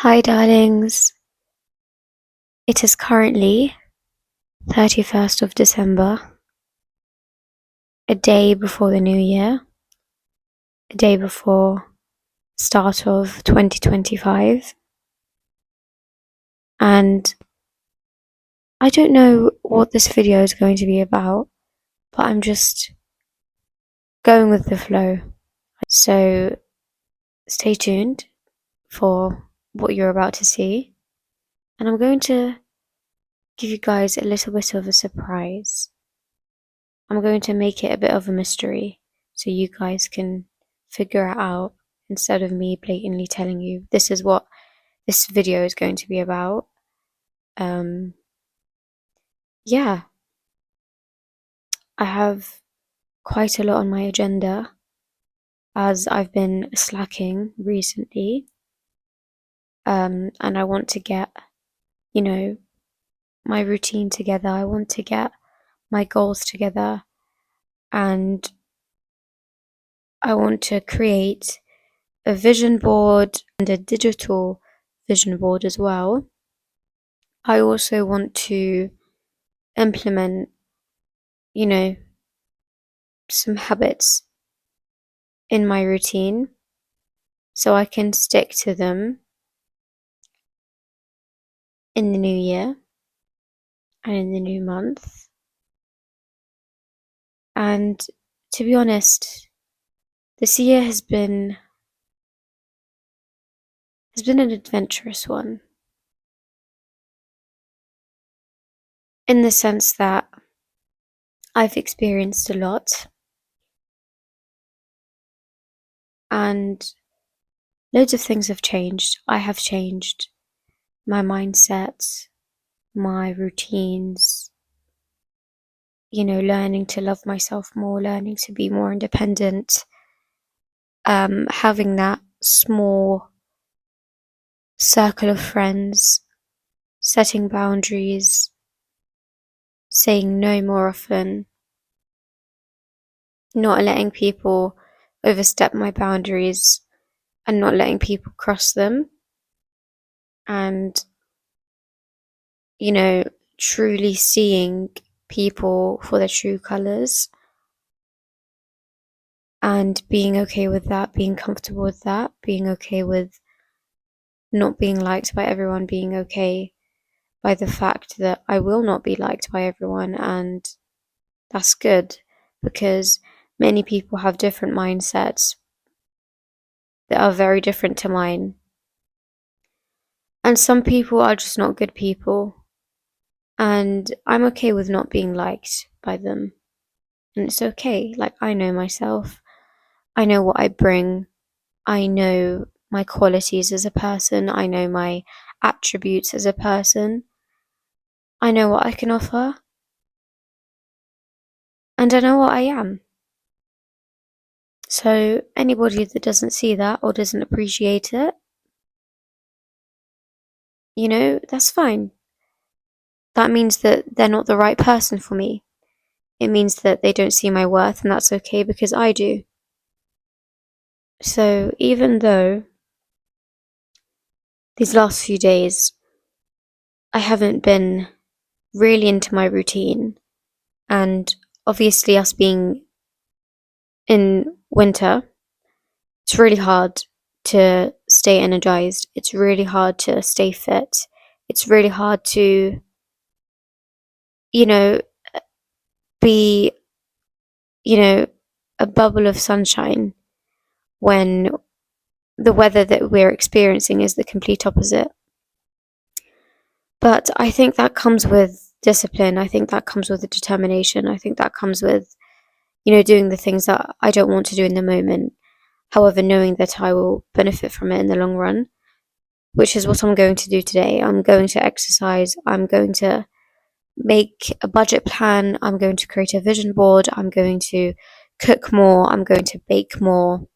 Hi, darlings. It is currently 31st of December, a day before the new year, a day before start of 2025. And I don't know what this video is going to be about, but I'm just going with the flow. So stay tuned for what you're about to see. And I'm going to give you guys a little bit of a surprise. I'm going to make it a bit of a mystery so you guys can figure it out instead of me blatantly telling you this is what this video is going to be about. Um, yeah, I have quite a lot on my agenda as I've been slacking recently. And I want to get, you know, my routine together. I want to get my goals together, and I want to create a vision board and a digital vision board as well. I also want to implement, you know, some habits in my routine so I can stick to them in the new year and in the new month. And to be honest, this year has been an adventurous one, in the sense that I've experienced a lot and loads of things have changed. I have changed my mindset, my routines, learning to love myself more, learning to be more independent, having that small circle of friends, setting boundaries, saying no more often, not letting people overstep my boundaries and not letting people cross them, and, truly seeing people for their true colours and being okay with that, being comfortable with that, being okay with not being liked by everyone, being okay by the fact that I will not be liked by everyone, and that's good because many people have different mindsets that are very different to mine. And some people are just not good people, and I'm okay with not being liked by them. And it's okay. Like, I know myself, I know what I bring, I know my qualities as a person, I know my attributes as a person, I know what I can offer, and I know what I am. So anybody that doesn't see that or doesn't appreciate it, that's fine. That means that they're not the right person for me. It means that they don't see my worth, and that's okay because I do. So even though these last few days I haven't been really into my routine, and obviously us being in winter, it's really hard to stay energized. It's really hard to stay fit. It's really hard to, be, a bubble of sunshine when the weather that we're experiencing is the complete opposite. But I think that comes with discipline. I think that comes with determination. I think that comes with, doing the things that I don't want to do in the moment. However, knowing that I will benefit from it in the long run, which is what I'm going to do today. I'm going to exercise. I'm going to make a budget plan. I'm going to create a vision board. I'm going to cook more. I'm going to bake more.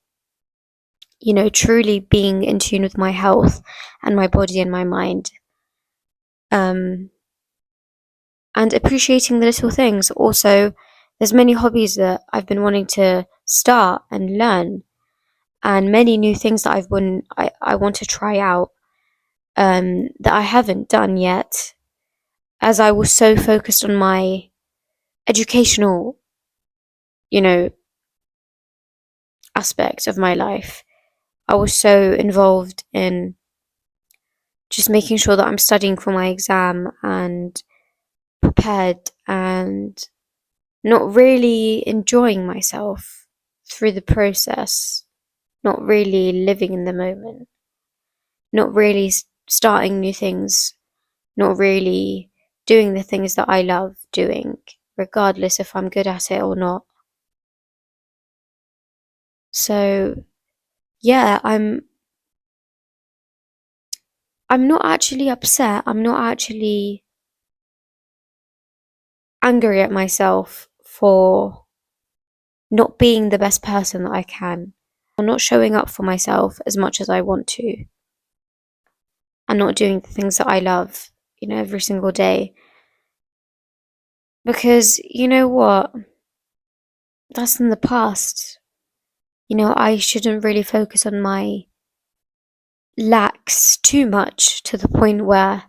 Truly being in tune with my health and my body and my mind. And appreciating the little things. Also, there's many hobbies that I've been wanting to start and learn, and many new things that I want to try out. that I haven't done yet, as I was so focused on my educational, aspect of my life. I was so involved in just making sure that I'm studying for my exam and prepared and not really enjoying myself through the process, not really living in the moment, not really starting new things, not really doing the things that I love doing, regardless if I'm good at it or not. So, yeah, I'm not actually upset. I'm not actually angry at myself for not being the best person that I can, or not showing up for myself as much as I want to, and not doing the things that I love, every single day. Because you know what? That's in the past. I shouldn't really focus on my lacks too much to the point where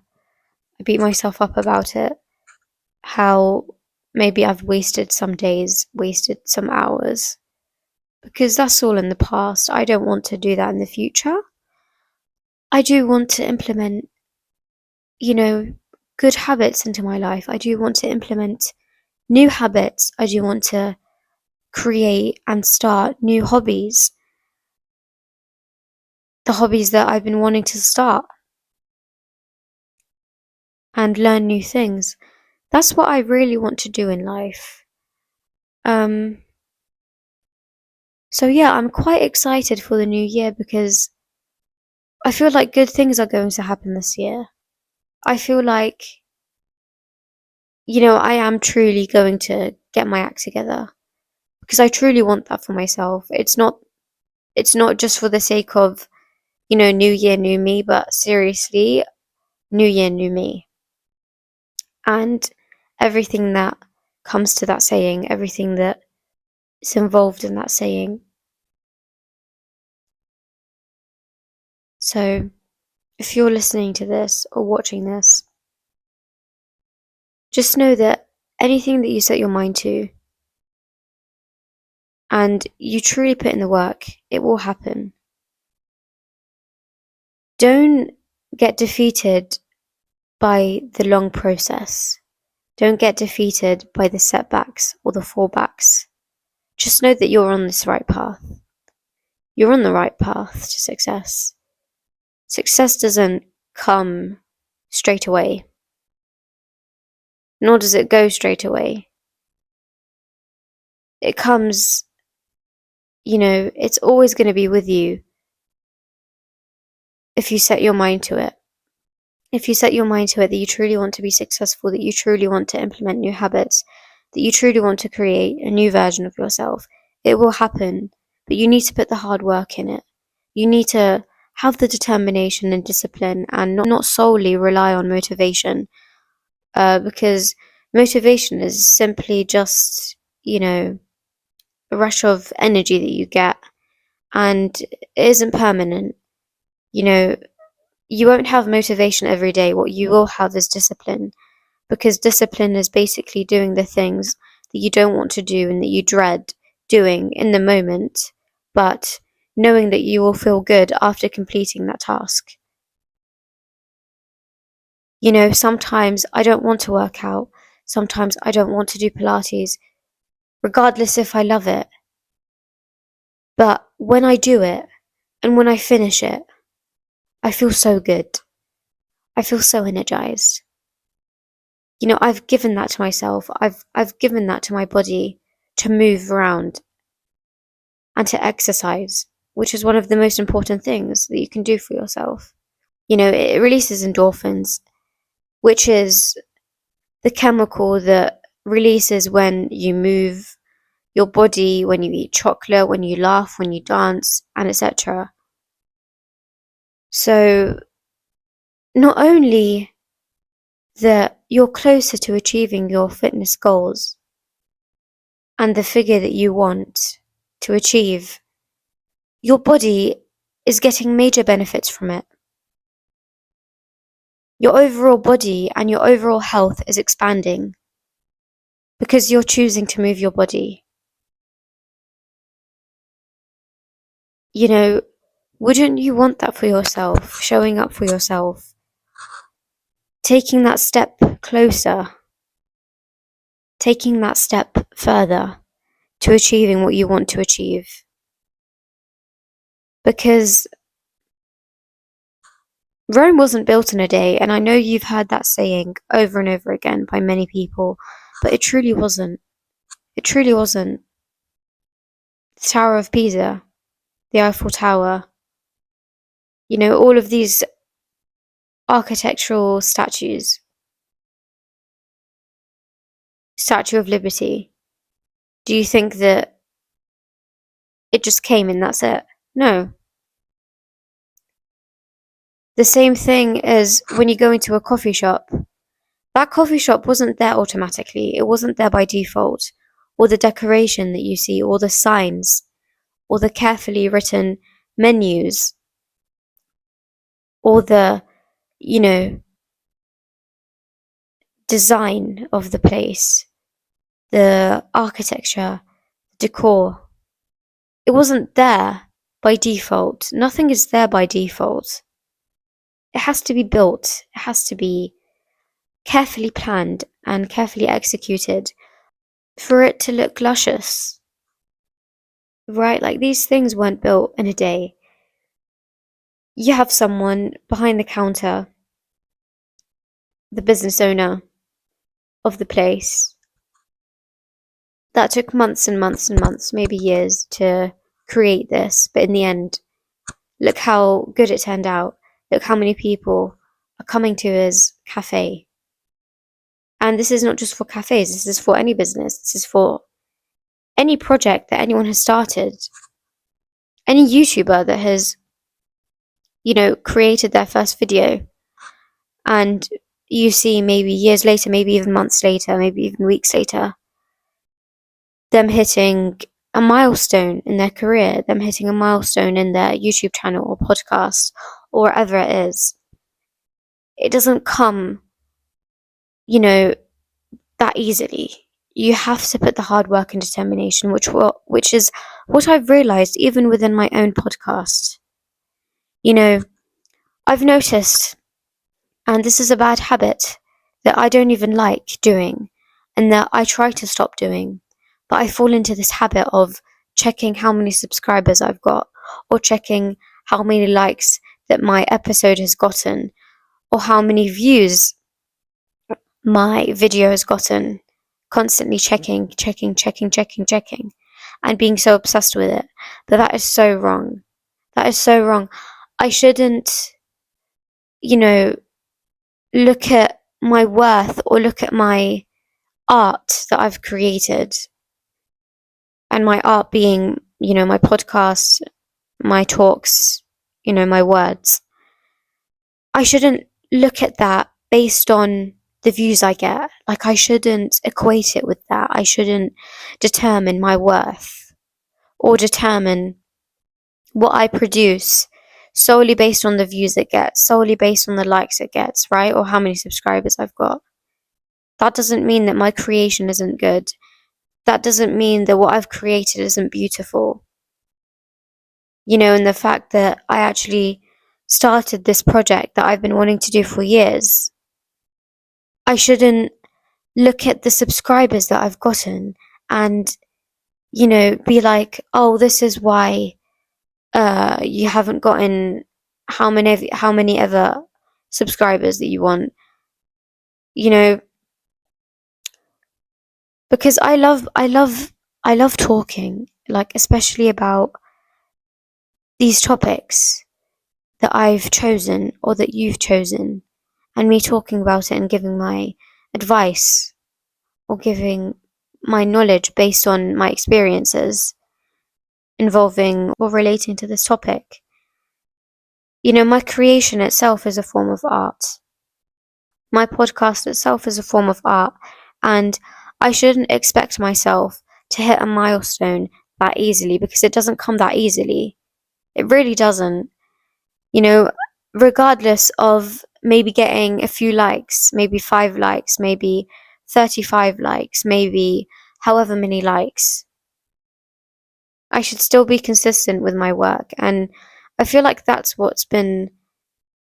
I beat myself up about it. How maybe I've wasted some days, wasted some hours, because that's all in the past. I don't want to do that in the future. I do want to implement, good habits into my life. I do want to implement new habits. I do want to create and start new hobbies. The hobbies that I've been wanting to start and learn new things. That's what I really want to do in life. So yeah, I'm quite excited for the new year because I feel like good things are going to happen this year. I feel like, I am truly going to get my act together because I truly want that for myself. It's not just for the sake of, new year, new me, but seriously, new year, new me. And everything that comes to that saying, everything that is involved in that saying. So, if you're listening to this or watching this, just know that anything that you set your mind to and you truly put in the work, it will happen. Don't get defeated by the long process. Don't get defeated by the setbacks or the fallbacks. Just know that you're on this right path. You're on the right path to success. Success doesn't come straight away, nor does it go straight away. It comes, it's always going to be with you if you set your mind to it. If you set your mind to it that you truly want to be successful, that you truly want to implement new habits, that you truly want to create a new version of yourself, it will happen. But you need to put the hard work in it. You need to have the determination and discipline and not solely rely on motivation. Because motivation is simply just, a rush of energy that you get, and it isn't permanent. You won't have motivation every day. What you will have is discipline, because discipline is basically doing the things that you don't want to do and that you dread doing in the moment, but knowing that you will feel good after completing that task. Sometimes I don't want to work out. Sometimes I don't want to do Pilates, regardless if I love it. But when I do it and when I finish it, I feel so good. I feel so energized. I've given that to myself. I've given that to my body to move around and to exercise, which is one of the most important things that you can do for yourself. It releases endorphins, which is the chemical that releases when you move your body, when you eat chocolate, when you laugh, when you dance, and etc. So not only that you're closer to achieving your fitness goals and the figure that you want to achieve, your body is getting major benefits from it. your overall body and your overall health is expanding because you're choosing to move your body. You know, wouldn't you want that for yourself? Showing up for yourself, taking that step closer, taking that step further to achieving what you want to achieve. Because Rome wasn't built in a day, and I know you've heard that saying over and over again by many people, but it truly wasn't. It truly wasn't. The Tower of Pisa, the Eiffel Tower, all of these architectural statues, Statue of Liberty. Do you think that it just came and that's it? No. The same thing as when you go into a coffee shop. That coffee shop wasn't there automatically. It wasn't there by default. Or the decoration that you see, or the signs, or the carefully written menus, or the, design of the place, the architecture, decor. It wasn't there by default. Nothing is there by default. It has to be built. It has to be carefully planned and carefully executed for it to look luscious. Right? Like, these things weren't built in a day. You have someone behind the counter, the business owner of the place, that took months and months and months, maybe years, to create this. But in the end, look how good it turned out. Look how many people are coming to his cafe. And this is not just for cafes, this is for any business. This is for any project that anyone has started. Any YouTuber that has, created their first video. And you see maybe years later, maybe even months later, maybe even weeks later, them hitting a milestone in their career, them hitting a milestone in their YouTube channel or podcast or whatever it is. It doesn't come, that easily. You have to put the hard work and determination, which is what I've realized even within my own podcast. I've noticed, and this is a bad habit that I don't even like doing and that I try to stop doing, but I fall into this habit of checking how many subscribers I've got, or checking how many likes that my episode has gotten, or how many views my video has gotten. Constantly checking, and being so obsessed with it. But that is so wrong. That is so wrong. I shouldn't, look at my worth or look at my art that I've created. And my art being, my podcast, my talks, my words. I shouldn't look at that based on the views I get. Like, I shouldn't equate it with that. I shouldn't determine my worth or determine what I produce solely based on the views it gets, solely based on the likes it gets, right? Or how many subscribers I've got. That doesn't mean that my creation isn't good. That doesn't mean that what I've created isn't beautiful. And the fact that I actually started this project that I've been wanting to do for years. I shouldn't look at the subscribers that I've gotten and, be like, oh, this is why you haven't gotten how many ever subscribers that you want. Because I love talking, like, especially about these topics that I've chosen or that you've chosen, and me talking about it and giving my advice or giving my knowledge based on my experiences involving or relating to this topic. My creation itself is a form of art. My podcast itself is a form of art, and I shouldn't expect myself to hit a milestone that easily, because it doesn't come that easily. It really doesn't. Regardless of maybe getting a few likes, maybe 5 likes, maybe 35 likes, maybe however many likes. I should still be consistent with my work. And I feel like that's what's been,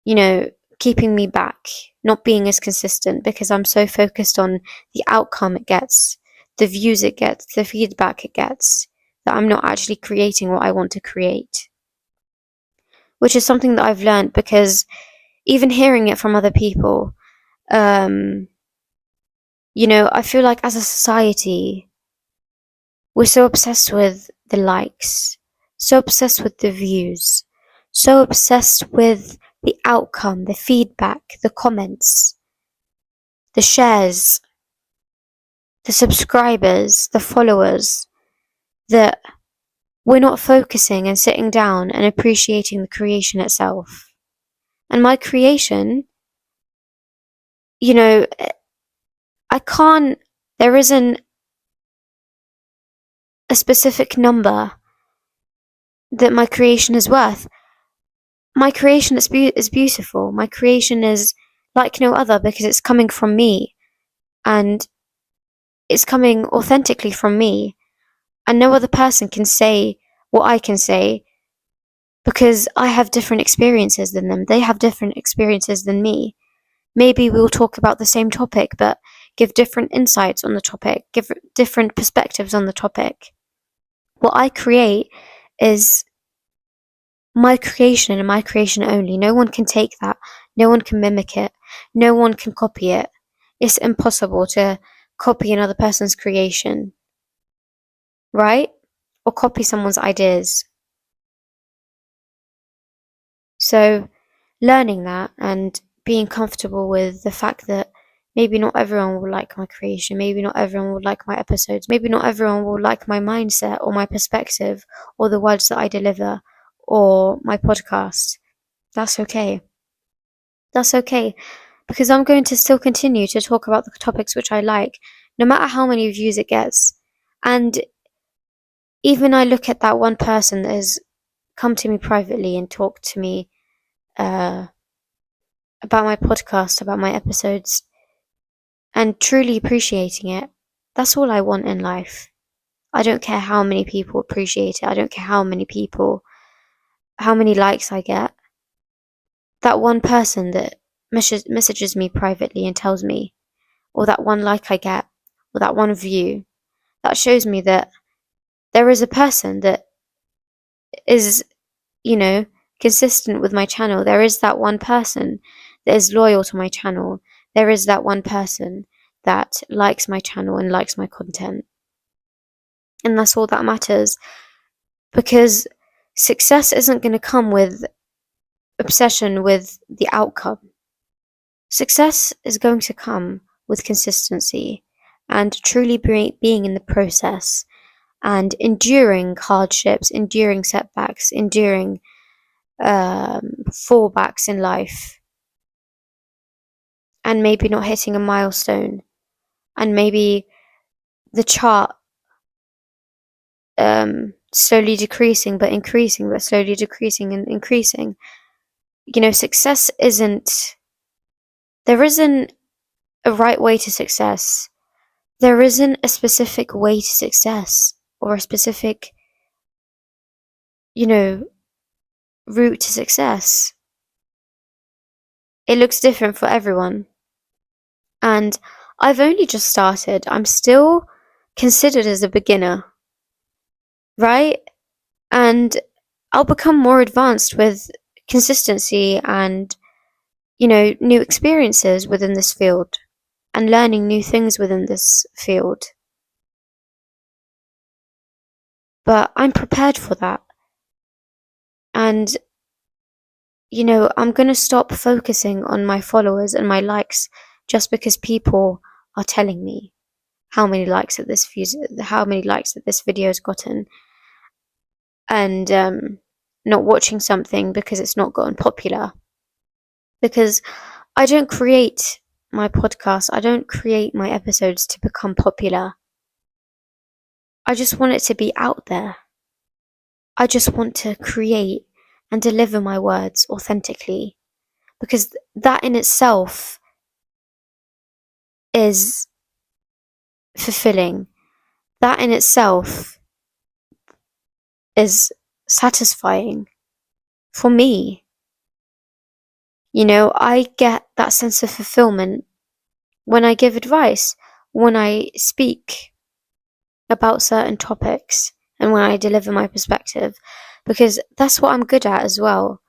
you know, keeping me back, not being as consistent, because I'm so focused on the outcome it gets, the views it gets, the feedback it gets, that I'm not actually creating what I want to create. Which is something that I've learned, because even hearing it from other people, I feel like as a society, we're so obsessed with the likes, so obsessed with the views, so obsessed with the outcome, the feedback, the comments, the shares, the subscribers, the followers, that we're not focusing and sitting down and appreciating the creation itself. And my creation, there isn't a specific number that my creation is worth. My creation is beautiful. My creation is like no other, because it's coming from me, and it's coming authentically from me, and no other person can say what I can say, because I have different experiences than them. They have different experiences than me. Maybe we'll talk about the same topic, but give different insights on the topic, give different perspectives on the topic. What I create is my creation and my creation only. No one can take that. No one can mimic it. No one can copy it. It's impossible to copy another person's creation, right? Or copy someone's ideas. So, learning that and being comfortable with the fact that maybe not everyone will like my creation, maybe not everyone will like my episodes, maybe not everyone will like my mindset or my perspective or the words that I deliver or my podcast. That's okay. That's okay, because I'm going to still continue to talk about the topics which I like, no matter how many views it gets. And even I look at that one person that has come to me privately and talked to me about my podcast, about my episodes, and truly appreciating it. That's all I want in life. I don't care how many people appreciate it. I don't care how many likes I get. That one person that messages me privately and tells me, or that one like I get, or that one view, that shows me that there is a person that is, consistent with my channel. There is that one person that is loyal to my channel. There is that one person that likes my channel and likes my content. And that's all that matters, because success isn't going to come with obsession with the outcome. Success is going to come with consistency and truly being in the process and enduring hardships, enduring setbacks, enduring fallbacks in life, and maybe not hitting a milestone, and maybe the chart slowly decreasing but increasing, but slowly decreasing and increasing. Success there isn't a right way to success. There isn't a specific way to success, or a specific, route to success. It looks different for everyone. And I've only just started. I'm still considered as a beginner, right? And I'll become more advanced with consistency and, new experiences within this field and learning new things within this field. But I'm prepared for that. And, I'm going to stop focusing on my followers and my likes just because people are telling me how many likes that this video has gotten, and not watching something because it's not gotten popular. Because I don't create my podcast, I don't create my episodes to become popular. I just want it to be out there. I just want to create and deliver my words authentically, because that in itself is fulfilling. That in itself is satisfying for me. You know, I get that sense of fulfillment when I give advice, when I speak about certain topics, and when I deliver my perspective, because that's what I'm good at as well.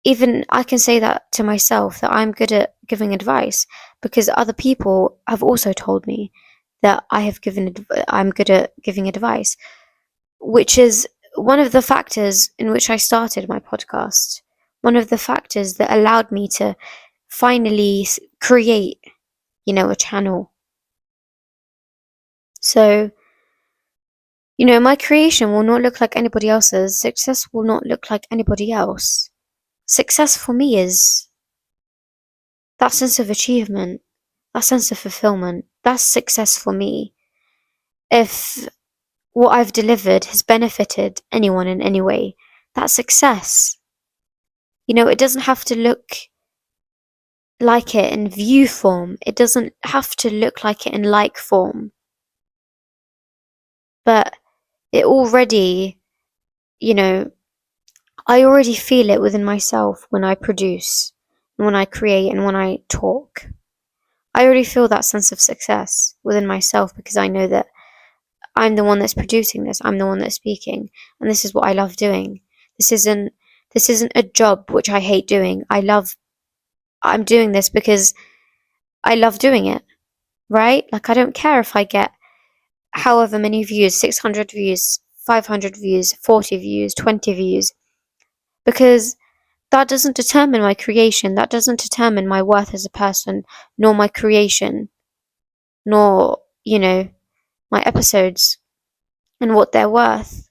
Even I can say that to myself, that I'm good at giving advice, because other people have also told me that I'm good at giving advice, which is one of the factors in which I started my podcast. One of the factors that allowed me to finally create, a channel. So, my creation will not look like anybody else's. Success will not look like anybody else. Success for me is that sense of achievement, that sense of fulfillment. That's success for me. If what I've delivered has benefited anyone in any way, that's success. It doesn't have to look like it in view form. It doesn't have to look like it in like form. But it already, I already feel it within myself when I produce, and when I create, and when I talk. I already feel that sense of success within myself, because I know that I'm the one that's producing this. I'm the one that's speaking, and this is what I love doing. This isn't a job which I hate doing. I'm doing this because I love doing it, right? Like, I don't care if I get however many views, 600 views, 500 views, 40 views, 20 views, because that doesn't determine my creation. That doesn't determine my worth as a person, nor my creation, nor, my episodes and what they're worth.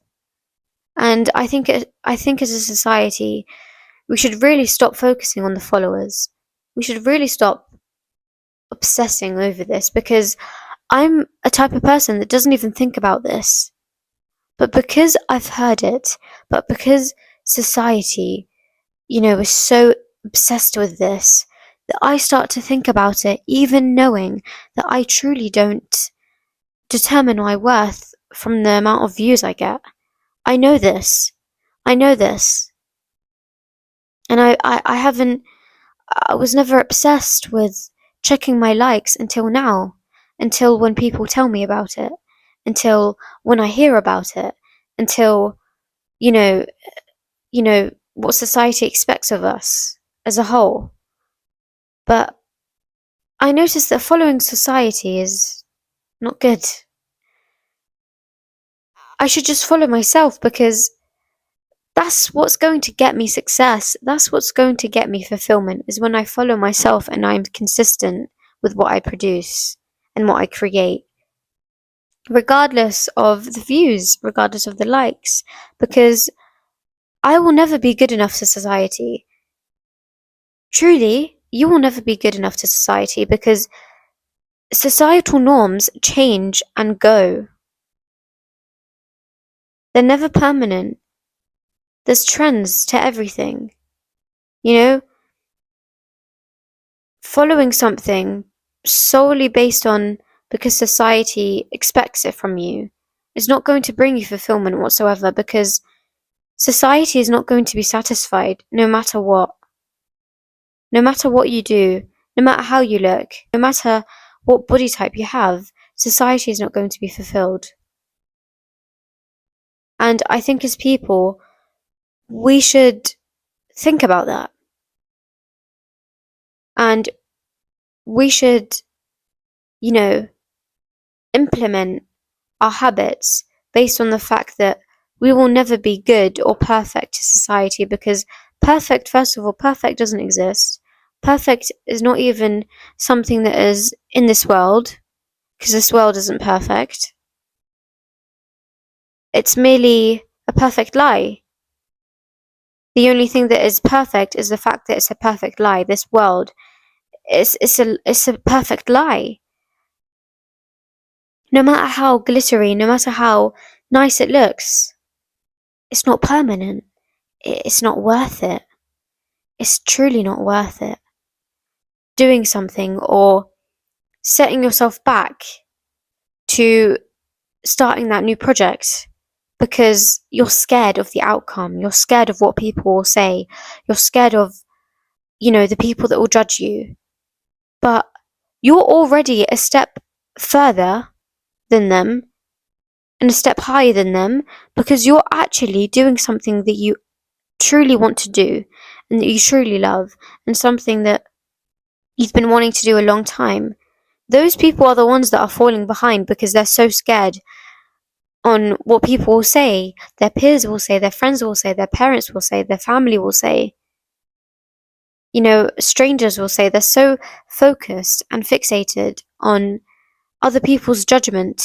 And I think as a society, we should really stop focusing on the followers. We should really stop obsessing over this, because I'm a type of person that doesn't even think about this. But because I've heard it, but because society, is so obsessed with this, that I start to think about it, even knowing that I truly don't determine my worth from the amount of views I get. I know this. I know this. And I was never obsessed with checking my likes until now, until when people tell me about it, until when I hear about it, until, you know, what society expects of us as a whole. But I noticed that following society is not good. I should just follow myself, because that's what's going to get me success. That's what's going to get me fulfillment, is when I follow myself and I'm consistent with what I produce and what I create, regardless of the views, regardless of the likes, because I will never be good enough to society. Truly, you will never be good enough to society, because societal norms change and go. They're never permanent. There's trends to everything. Following something solely based on because society expects it from you is not going to bring you fulfillment whatsoever, because society is not going to be satisfied no matter what. No matter what you do, no matter how you look, no matter what body type you have, society is not going to be fulfilled. And I think as people, we should think about that. And we should, implement our habits based on the fact that we will never be good or perfect to society, because first of all, perfect doesn't exist. Perfect is not even something that is in this world, because this world isn't perfect. It's merely a perfect lie. The only thing that is perfect is the fact that it's a perfect lie. This world it's a perfect lie. No matter how glittery, no matter how nice it looks, it's not permanent. It's not worth it. it's truly not worth it. Doing something or setting yourself back to starting that new project because you're scared of the outcome. You're scared of what people will say. You're scared of, the people that will judge you. But you're already a step further than them and a step higher than them because you're actually doing something that you truly want to do and that you truly love and something that you've been wanting to do a long time. Those people are the ones that are falling behind because they're so scared on what people will say, their peers will say, their friends will say, their parents will say, their family will say. Strangers will say. They're so focused and fixated on other people's judgment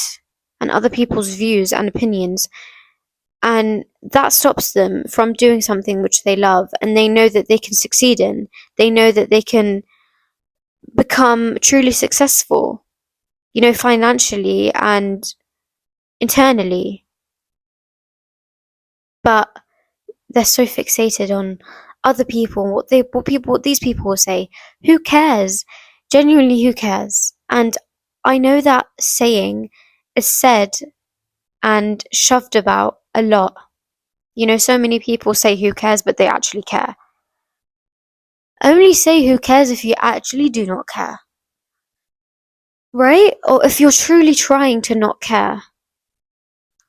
and other people's views and opinions. And that stops them from doing something which they love and they know that they can succeed in. They know that they can become truly successful, financially and internally. But they're so fixated on other people, what these people will say. Who cares? Genuinely, who cares? And I know that saying is said and shoved about a lot. So many people say who cares, but they actually care. Only say who cares if you actually do not care. Right? Or if you're truly trying to not care.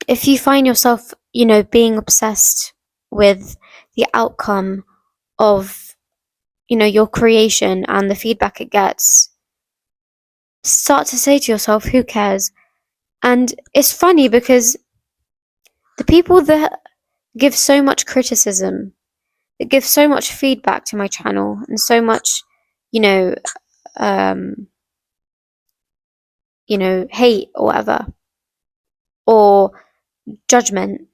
If you find yourself, being obsessed with the outcome of, your creation and the feedback it gets, start to say to yourself, who cares? And it's funny because the people that give so much criticism, that give so much feedback to my channel and so much, um, hate or whatever, or judgment,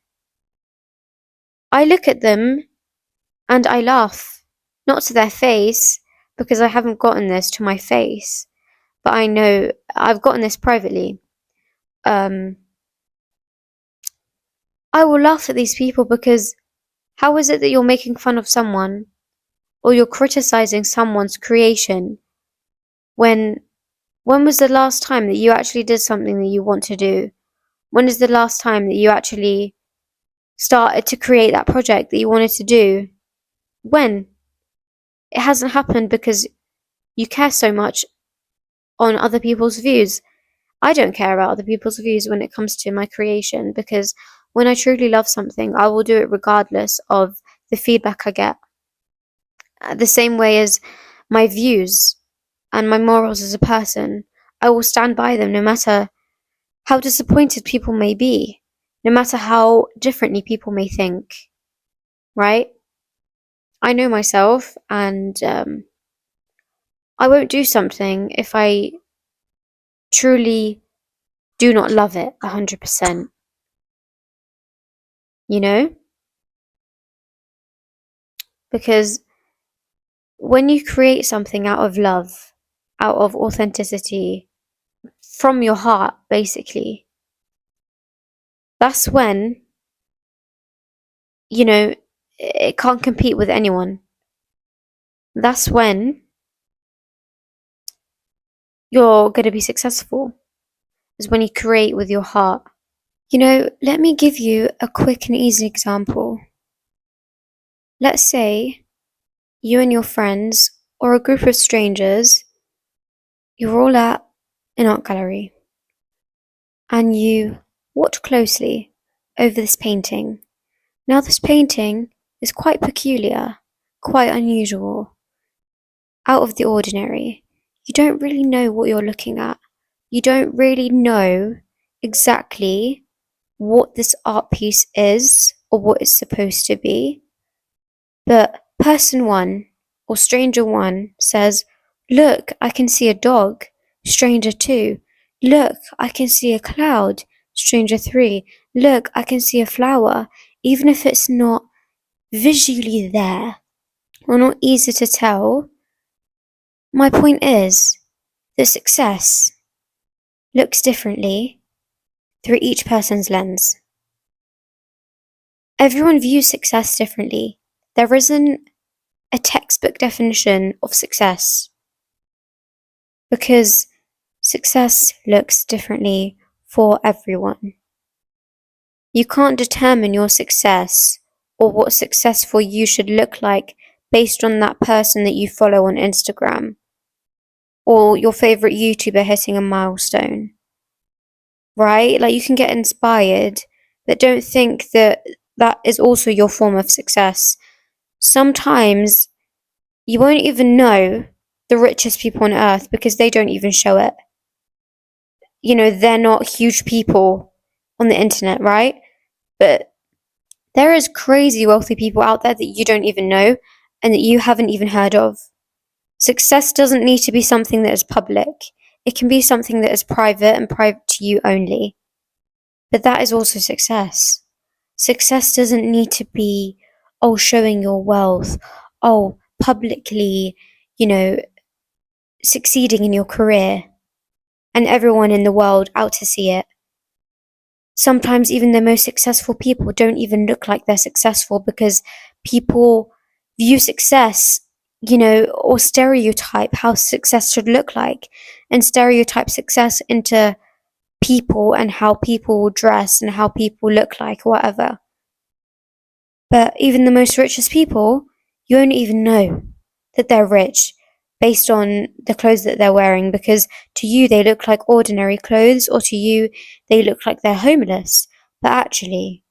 I look at them and I laugh, not to their face, because I haven't gotten this to my face, but I know I've gotten this privately. I will laugh at these people because how is it that you're making fun of someone or you're criticizing someone's creation when was the last time that you actually did something that you want to do? When is the last time that you actually started to create that project that you wanted to do? When? It hasn't happened because you care so much on other people's views. I don't care about other people's views when it comes to my creation because when I truly love something, I will do it regardless of the feedback I get. The same way as my views and my morals as a person, I will stand by them no matter how disappointed people may be, no matter how differently people may think, right? I know myself and I won't do something if I truly do not love it 100%, Because when you create something out of love, out of authenticity, from your heart, basically, that's when, it can't compete with anyone. That's when you're going to be successful, is when you create with your heart. Let me give you a quick and easy example. Let's say you and your friends, or a group of strangers, you're all at an art gallery, and you watch closely over this painting. Now, this painting is quite peculiar, quite unusual, out of the ordinary. You don't really know what you're looking at. You don't really know exactly what this art piece is or what it's supposed to be. But person one or stranger one says, "Look, I can see a dog." Stranger two, "Look, I can see a cloud." Stranger three, "Look, I can see a flower." Even if it's not visually there or not easy to tell, my point is that success looks differently through each person's lens. Everyone views success differently. There isn't a textbook textbook definition of success. Because success looks differently for everyone. You can't determine your success or what success for you should look like based on that person that you follow on Instagram or your favorite YouTuber hitting a milestone. Right? Like, you can get inspired, but don't think that that is also your form of success. Sometimes you won't even know the richest people on earth because they don't even show it. They're not huge people on the internet, right? But there is crazy wealthy people out there that you don't even know and that you haven't even heard of. Success doesn't need to be something that is public. It can be something that is private and private to you only. But that is also success. Success doesn't need to be, showing your wealth, publicly, succeeding in your career and everyone in the world out to see it. Sometimes even the most successful people don't even look like they're successful because people view success, or stereotype how success should look like and stereotype success into people and how people dress and how people look like, whatever. But even the most richest people, you won't even know that they're rich based on the clothes that they're wearing, because to you they look like ordinary clothes, or to you they look like they're homeless. But actually,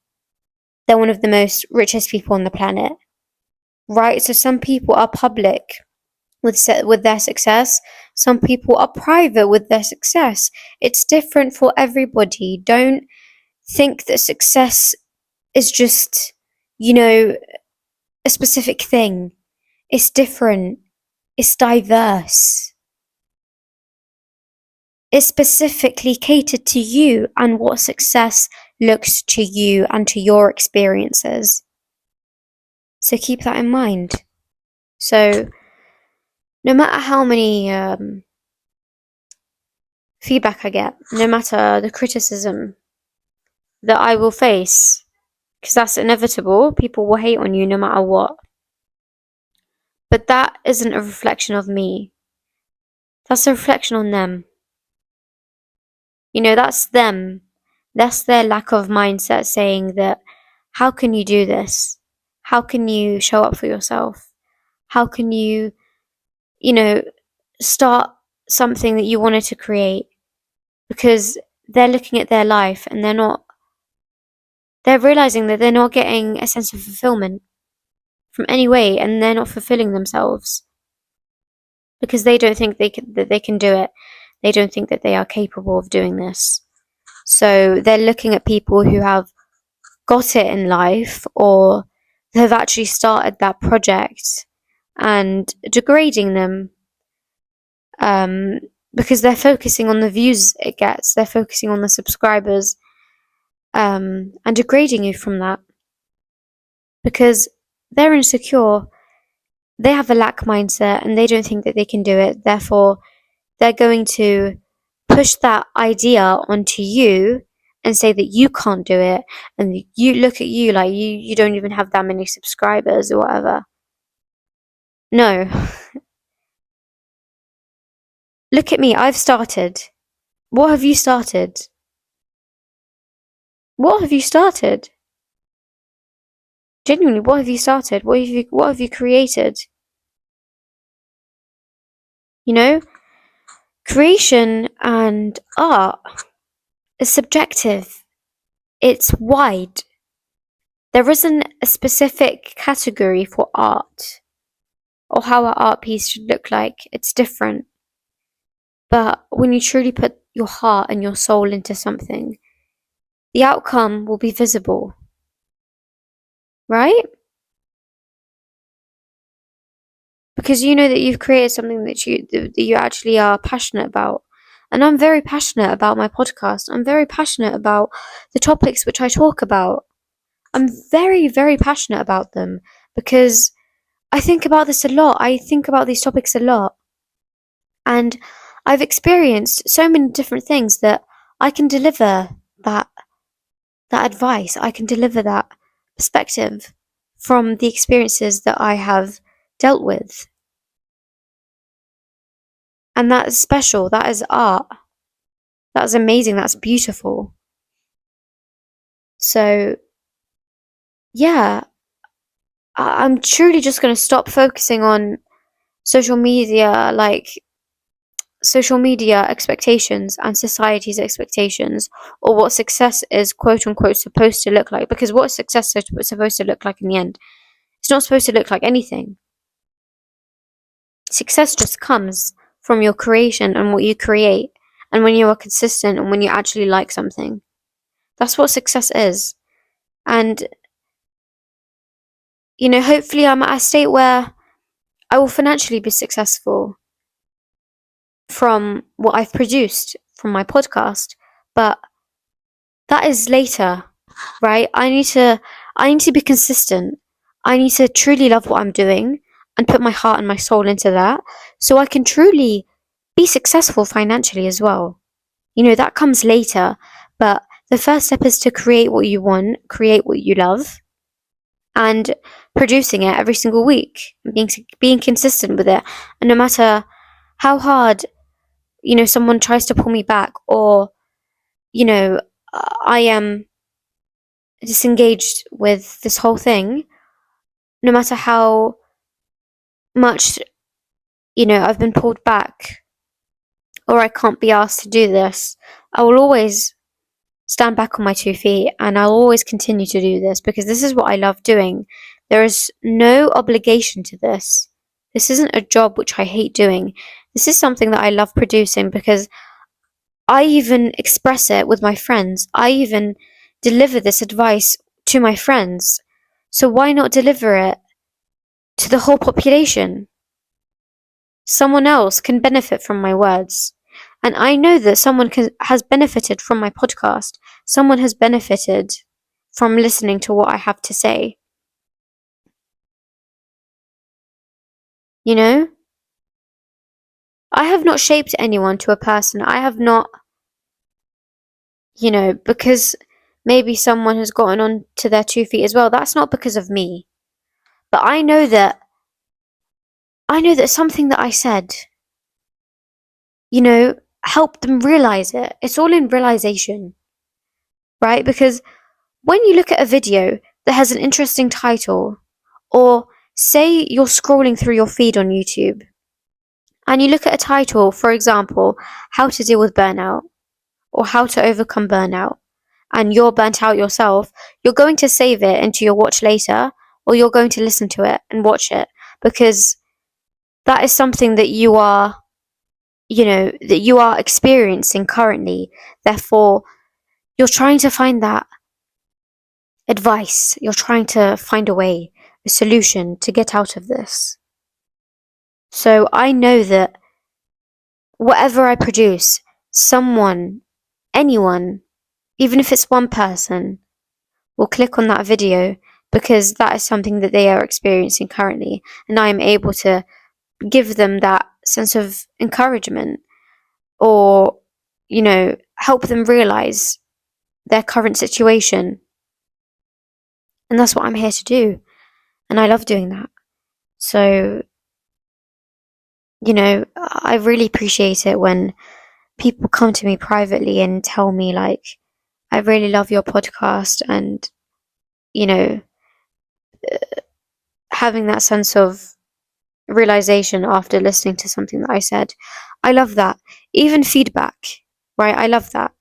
they're one of the most richest people on the planet. Right? So some people are public with their success. Some people are private with their success. It's different for everybody. Don't think that success is just, a specific thing. It's different. It's diverse. It's specifically catered to you and what success looks to you and to your experiences. So keep that in mind. So no matter how many feedback I get, no matter the criticism that I will face, because that's inevitable, people will hate on you no matter what. But that isn't a reflection of me. That's a reflection on them. That's them. That's their lack of mindset saying that, how can you do this? How can you show up for yourself? How can you, start something that you wanted to create? Because they're looking at their life and they're realizing that they're not getting a sense of fulfillment from any way, and they're not fulfilling themselves because they don't think that they can do it. They don't think that they are capable of doing this. So they're looking at people who have got it in life or have actually started that project and degrading them, because they're focusing on the views it gets, they're focusing on the subscribers, and degrading you from that because they're insecure. They have a lack mindset and they don't think that they can do it. Therefore, they're going to push that idea onto you and say that you can't do it, and you look at you like you don't even have that many subscribers or whatever. No. Look at me, I've started. What have you started? What have you started? Genuinely, what have you started? What have you created? Creation and art is subjective. It's wide. There isn't a specific category for art or how an art piece should look like. It's different. But when you truly put your heart and your soul into something, the outcome will be visible. Right? Because you know that you've created something that you actually are passionate about. And I'm very passionate about my podcast. I'm very passionate about the topics which I talk about. I'm very, very passionate about them because I think about this a lot. I think about these topics a lot. And I've experienced so many different things that I can deliver that advice. I can deliver that perspective from the experiences that I have dealt with. And that's special. That is art. That's amazing. That's beautiful. So, yeah, I'm truly just going to stop focusing on social media, like social media expectations and society's expectations, or what success is quote unquote supposed to look like. Because what is success supposed to look like in the end? It's not supposed to look like anything. Success just comes from your creation and what you create, and when you are consistent and when you actually like something. That's what success is. And, hopefully I'm at a state where I will financially be successful from what I've produced from my podcast. But that is later, right? I need to be consistent. I need to truly love what I'm doing and put my heart and my soul into that so I can truly be successful financially as well. That comes later, but the first step is to create what you want, create what you love, and producing it every single week, being consistent with it. And no matter how hard, someone tries to pull me back, or, I am disengaged with this whole thing, no matter how much, I've been pulled back, or I can't be asked to do this, I will always stand back on my 2 feet, and I'll always continue to do this because this is what I love doing. There is no obligation to this. This isn't a job which I hate doing. This is something that I love producing because I even express it with my friends. I even deliver this advice to my friends. So why not deliver it to the whole population? Someone else can benefit from my words. And I know that someone has benefited from my podcast. Someone has benefited from listening to what I have to say. I have not shaped anyone to a person. I have not, because maybe someone has gotten on to their 2 feet as well. That's not because of me. But I know that something that I said, helped them realize it. It's all in realization, right? Because when you look at a video that has an interesting title, or say you're scrolling through your feed on YouTube, and you look at a title, for example, how to deal with burnout, or how to overcome burnout, and you're burnt out yourself, you're going to save it into your watch later, or you're going to listen to it and watch it, because that is something that you are, that you are experiencing currently. Therefore, you're trying to find that advice. You're trying to find a way, a solution to get out of this. So I know that whatever I produce, someone, anyone, even if it's one person, will click on that video because that is something that they are experiencing currently, and I am able to give them that sense of encouragement, or, help them realize their current situation. And that's what I'm here to do. And I love doing that. So, I really appreciate it when people come to me privately and tell me, like, I really love your podcast, and, having that sense of realization after listening to something that I said. I love that. Even feedback, right? I love that.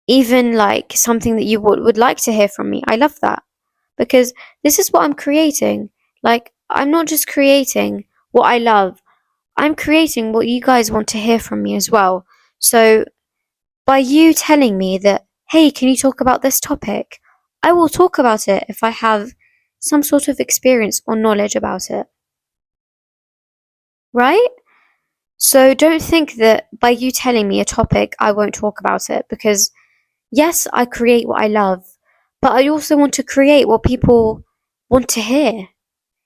Even like something that you would like to hear from me. I love that. Because this is what I'm creating. Like, I'm not just creating what I love, I'm creating what you guys want to hear from me as well. So, by you telling me that, hey, can you talk about this topic? I will talk about it if I have some sort of experience or knowledge about it. Right? So don't think that by you telling me a topic, I won't talk about it, because yes, I create what I love, but I also want to create what people want to hear.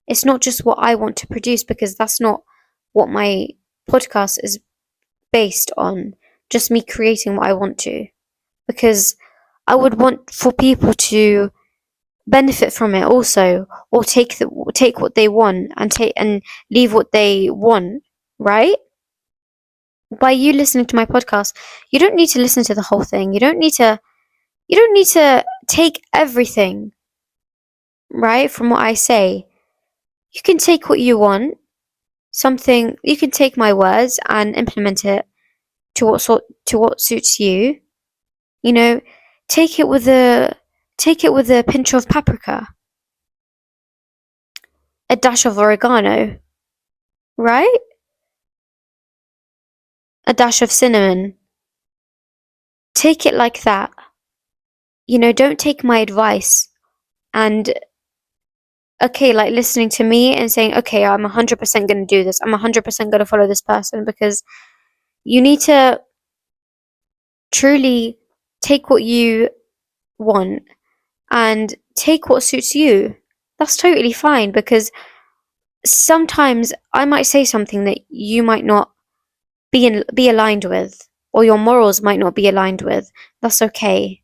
It's not just what I want to produce, because that's not what my podcast is based on, just me creating what I want to. Because I would want for people to benefit from it also, or take what they want and leave what they want right? By you listening to my podcast, you don't need to listen to the whole thing. You don't need to take everything, right, from what I say. You can take what you want, something you can take my words and implement it to what suits you. You know, take it with a pinch of paprika, a dash of oregano, right? A dash of cinnamon. Take it like that. Don't take my advice and okay, like listening to me and saying, okay, I'm 100% going to do this. I'm 100% going to follow this person, because you need to truly take what you want and take what suits you. That's totally fine, because sometimes I might say something that you might not be aligned with, or your morals might not be aligned with. That's okay.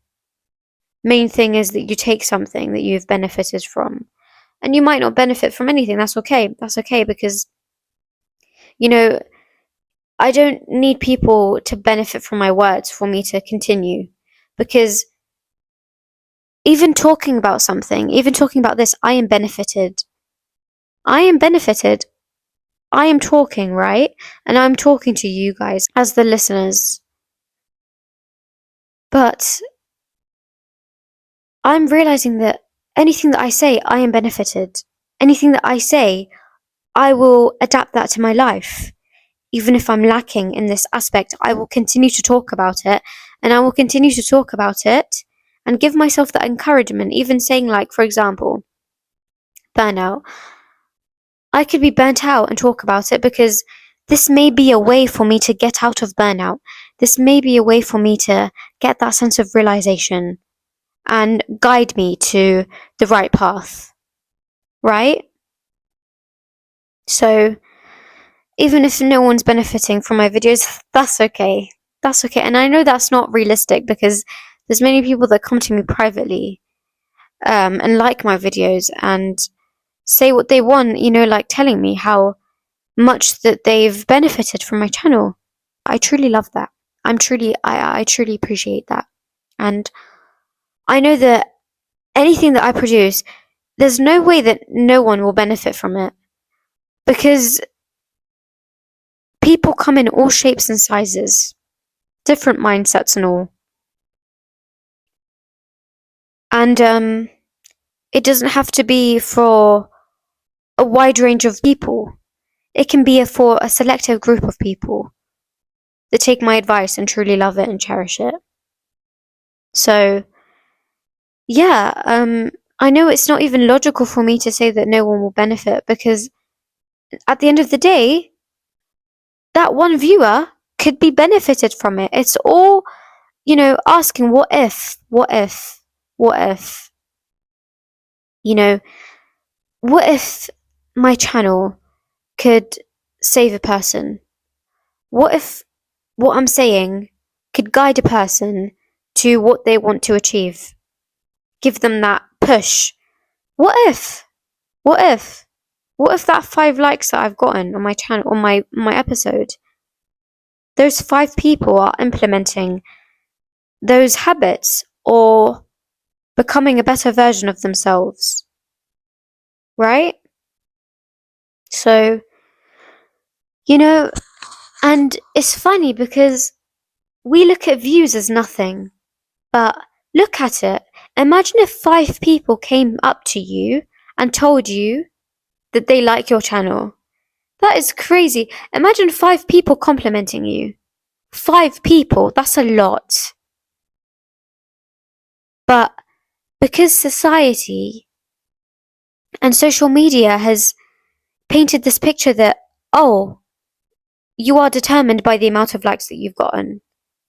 Main thing is that you take something that you've benefited from. And you might not benefit from anything. That's okay. That's okay, because you know, I don't need people to benefit from my words for me to continue, because even talking about something, even talking about this, I am benefited. I am benefited. I am talking, right? And I'm talking to you guys as the listeners. But I'm realizing that anything that I say, I am benefited. Anything that I say, I will adapt that to my life. Even if I'm lacking in this aspect, I will continue to talk about it, and I will continue to talk about it and give myself that encouragement. Even saying, like, for example, burnout. I could be burnt out and talk about it, because this may be a way for me to get out of burnout. This may be a way for me to get that sense of realization and guide me to the right path, right? So, even if no one's benefiting from my videos, that's okay. That's okay. And I know that's not realistic, because there's many people that come to me privately and like my videos and say what they want, like telling me how much that they've benefited from my channel. I truly love that. I truly appreciate that. And I know that anything that I produce, there's no way that no one will benefit from it, because people come in all shapes and sizes, different mindsets and all. And it doesn't have to be for a wide range of people. It can be for a selective group of people that take my advice and truly love it and cherish it. So, yeah, I know it's not even logical for me to say that no one will benefit, because at the end of the day, that one viewer could be benefited from it. It's all, asking what if, what if, what if, what if my channel could save a person? What if what I'm saying could guide a person to what they want to achieve? Give them that push. What if? What if? What if that 5 likes that I've gotten on my channel, on my episode, those 5 people are implementing those habits or becoming a better version of themselves? Right? So, and it's funny because we look at views as nothing, but look at it. Imagine if 5 people came up to you and told you that they like your channel. That is crazy. Imagine 5 people complimenting you. 5 people, that's a lot. But because society and social media has painted this picture that, oh, you are determined by the amount of likes that you've gotten,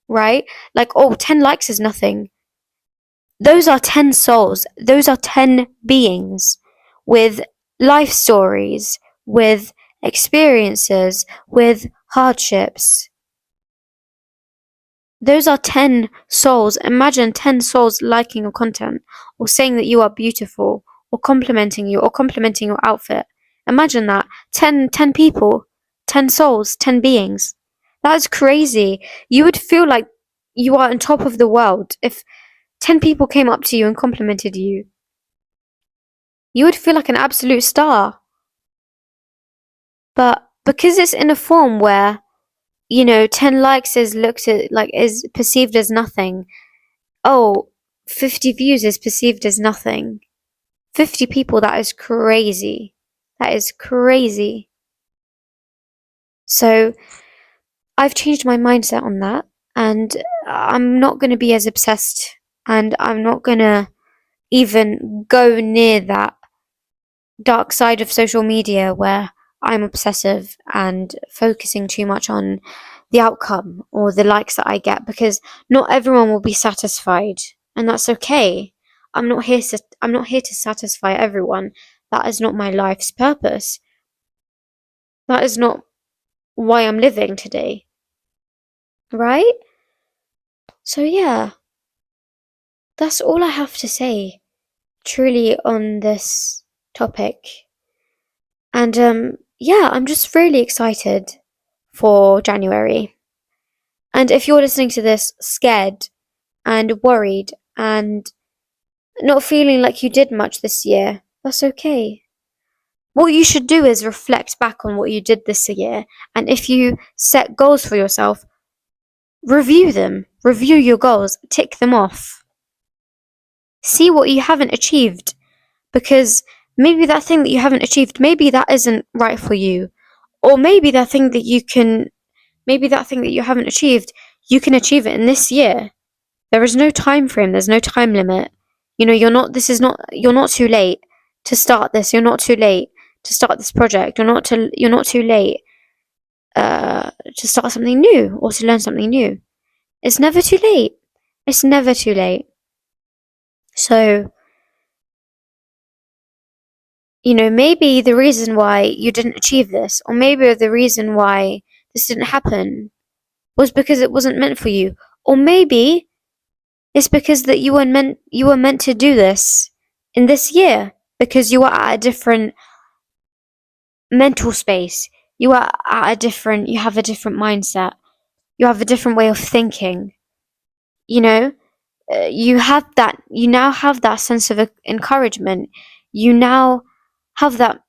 right? Like, oh, 10 likes is nothing. Those are 10 souls. Those are 10 beings with life stories, with experiences, with hardships. Those are 10 souls. Imagine 10 souls liking your content, or saying that you are beautiful, or complimenting you, or complimenting your outfit. Imagine that. 10 people. 10 souls, 10 beings. That is crazy. You would feel like you are on top of the world if 10 people came up to you and complimented you. You would feel like an absolute star. But because it's in a form where, 10 likes is looked at like is perceived as nothing. Oh, 50 views is perceived as nothing. 50 people, that is crazy. That is crazy. So I've changed my mindset on that, and I'm not going to be as obsessed, and I'm not going to even go near that dark side of social media where I'm obsessive and focusing too much on the outcome or the likes that I get, because not everyone will be satisfied, and that's okay. I'm not here to satisfy everyone. That is not my life's purpose. That is not why I'm living today. Right? So yeah, that's all I have to say truly on this topic. And yeah, I'm just really excited for January. And if you're listening to this scared and worried and not feeling like you did much this year, that's okay. What you should do is reflect back on what you did this year, and if you set goals for yourself, review them. Review your goals, tick them off. See what you haven't achieved, because maybe that thing that you haven't achieved, maybe that isn't right for you. Or maybe that thing that you haven't achieved, you can achieve it in this year. There is no time frame, there's no time limit. You're not too late to start this. You're not too late to start this project. You're not too late to start something new or to learn something new. It's never too late. It's never too late. So, maybe the reason why you didn't achieve this, or maybe the reason why this didn't happen, was because it wasn't meant for you. Or maybe it's because that you were meant to do this in this year, because you are at a different mental space. You have a different mindset. You have a different way of thinking. You now have that sense of encouragement. You now have that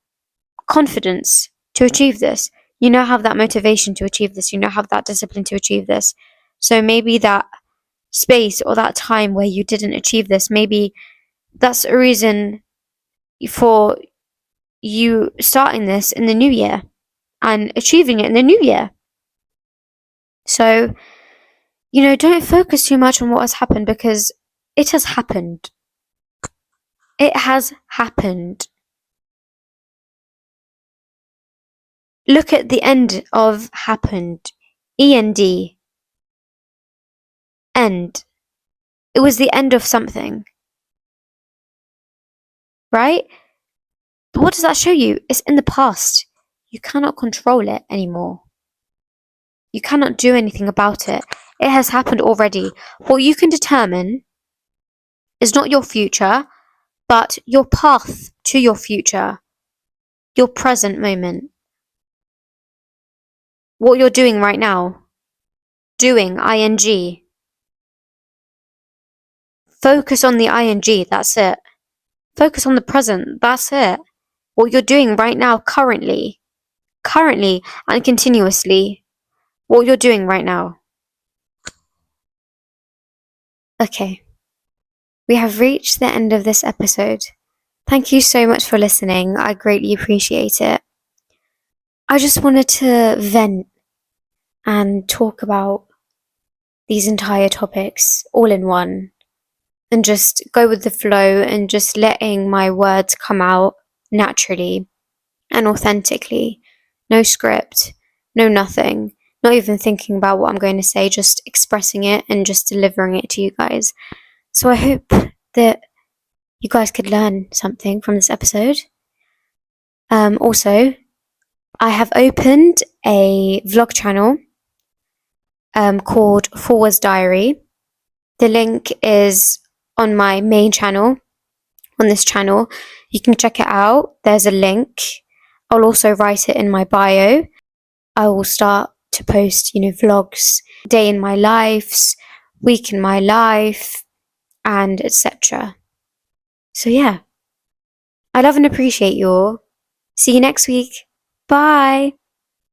confidence to achieve this. You now have that motivation to achieve this. You now have that discipline to achieve this. So maybe that space or that time where you didn't achieve this, maybe that's a reason for you starting this in the new year and achieving it in the new year. So, don't focus too much on what has happened, because it has happened. It has happened. Look at the end of happened. END. End. It was the end of something. Right? What does that show you? It's in the past. You cannot control it anymore. You cannot do anything about it. It has happened already. What you can determine is not your future, but your path to your future. Your present moment. What you're doing right now. Doing, ing. Focus on the ing, that's it. Focus on the present, that's it. What you're doing right now, currently and continuously. What you're doing right now. Okay. We have reached the end of this episode. Thank you so much for listening. I greatly appreciate it. I just wanted to vent and talk about these entire topics all in one, and just go with the flow and just letting my words come out naturally and authentically. No script, no nothing, not even thinking about what I'm going to say, just expressing it and just delivering it to you guys. So I hope that you guys could learn something from this episode. Also, I have opened a vlog channel called Forwards Diary. The link is on my main channel, on this channel. You can check it out. There's a link. I'll also write it in my bio. I will start to post, vlogs, day in my lives, week in my life, and etc. So yeah, I love and appreciate you all. See you next week. Bye.